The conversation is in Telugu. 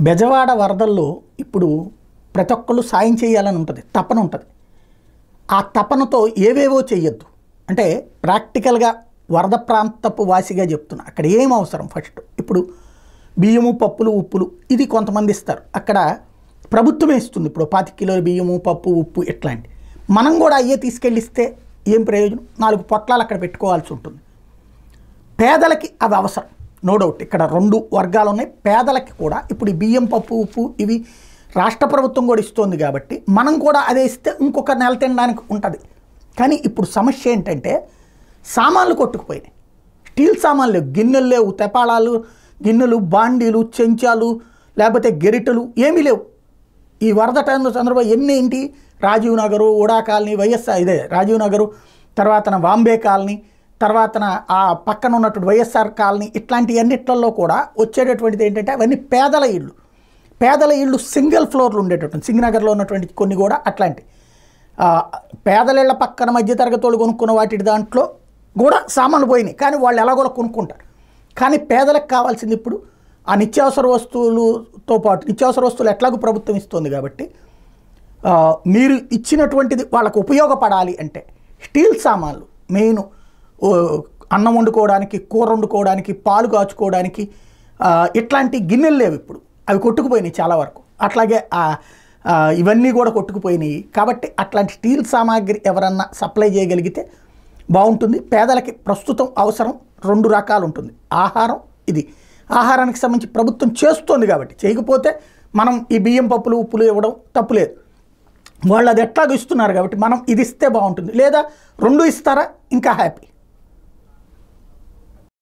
బెజవాడ వరదల్లో ఇప్పుడు ప్రతి ఒక్కళ్ళు సాయం చేయాలని ఉంటుంది, తపన ఉంటుంది. ఆ తపనతో ఏవేవో చెయ్యొద్దు. అంటే ప్రాక్టికల్గా వరద ప్రాంతపు వాసిగా చెప్తున్నా, అక్కడ ఏం అవసరం ఫస్ట్ ఇప్పుడు బియ్యము, పప్పులు, ఉప్పులు ఇది కొంతమంది ఇస్తారు, అక్కడ ప్రభుత్వమే ఇస్తుంది. ఇప్పుడు 25 కిలోల బియ్యము, పప్పు, ఉప్పు ఇట్లాంటి మనం కూడా అయ్యే తీసుకెళ్ళిస్తే ఏం ప్రయోజనం? 4 పొట్లాలు అక్కడ పెట్టుకోవాల్సి ఉంటుంది. పేదలకి అవి అవసరం, నో డౌట్. ఇక్కడ 2 వర్గాలు ఉన్నాయి. పేదలకి కూడా ఇప్పుడు ఈ బియ్యం, పప్పు, ఉప్పు ఇవి రాష్ట్ర ప్రభుత్వం కూడా ఇస్తుంది కాబట్టి మనం కూడా అదే ఇస్తే ఇంకొక నెల తినడానికి ఉంటుంది. కానీ ఇప్పుడు సమస్య ఏంటంటే సామాన్లు కొట్టుకుపోయినాయి. స్టీల్ సామాన్లు లేవు, గిన్నెలు లేవు, తెపాళాలు, గిన్నెలు, బాండీలు, చెంచాలు, లేకపోతే గెరిటలు ఏమీ లేవు. ఈ వరద టైంలో చంద్రబాబు ఏంటి రాజీవ్ నగరు, ఉడా కాలనీ, వైఎస్ఆర్ ఇదే రాజీవ్ నగరు, తర్వాత బాంబే కాలనీ, తర్వాత ఆ పక్కన ఉన్నటువంటి వైఎస్ఆర్ కాలనీ, ఇట్లాంటి అన్నిట్లలో కూడా వచ్చేటటువంటిది ఏంటంటే అవన్నీ పేదల ఇళ్ళు. పేదల ఇళ్ళు సింగిల్ ఫ్లోర్లు ఉండేటటువంటి సింగనగర్లో ఉన్నటువంటి కొన్ని కూడా అట్లాంటి పేదల ఇళ్ళ పక్కన మధ్యతరగతి వాళ్ళు కొనుక్కున్న వాటి దాంట్లో కూడా సామాన్లు పోయినాయి. కానీ వాళ్ళు ఎలాగోలా కొనుక్కుంటారు. కానీ పేదలకు కావాల్సింది ఇప్పుడు ఆ నిత్యావసర వస్తువులతో పాటు, నిత్యావసర వస్తువులు ఎట్లాగో ప్రభుత్వం ఇస్తుంది కాబట్టి మీరు ఇచ్చినటువంటిది వాళ్ళకు ఉపయోగపడాలి అంటే స్టీల్ సామాన్లు మెయిన్, అన్నం వండుకోవడానికి, కూర వండుకోవడానికి, పాలు కాచుకోవడానికి ఇట్లాంటి గిన్నెలు లేవు ఇప్పుడు, అవి కొట్టుకుపోయినాయి చాలా వరకు. అట్లాగే ఇవన్నీ కూడా కొట్టుకుపోయినాయి. కాబట్టి అట్లాంటి స్టీల్ సామాగ్రి ఎవరన్నా సప్లై చేయగలిగితే బాగుంటుంది. పేదలకి ప్రస్తుతం అవసరం 2 రకాలు ఉంటుంది, ఆహారం, ఇది. ఆహారానికి సంబంధించి ప్రభుత్వం చేస్తుంది కాబట్టి, చేయకపోతే మనం ఈ బియ్యం, పప్పులు, ఉప్పులు ఇవ్వడం తప్పులేదు. వాళ్ళు అది ఎట్లాగో ఇస్తున్నారు కాబట్టి మనం ఇది ఇస్తే బాగుంటుంది. లేదా 2 ఇస్తారా ఇంకా హ్యాపీ.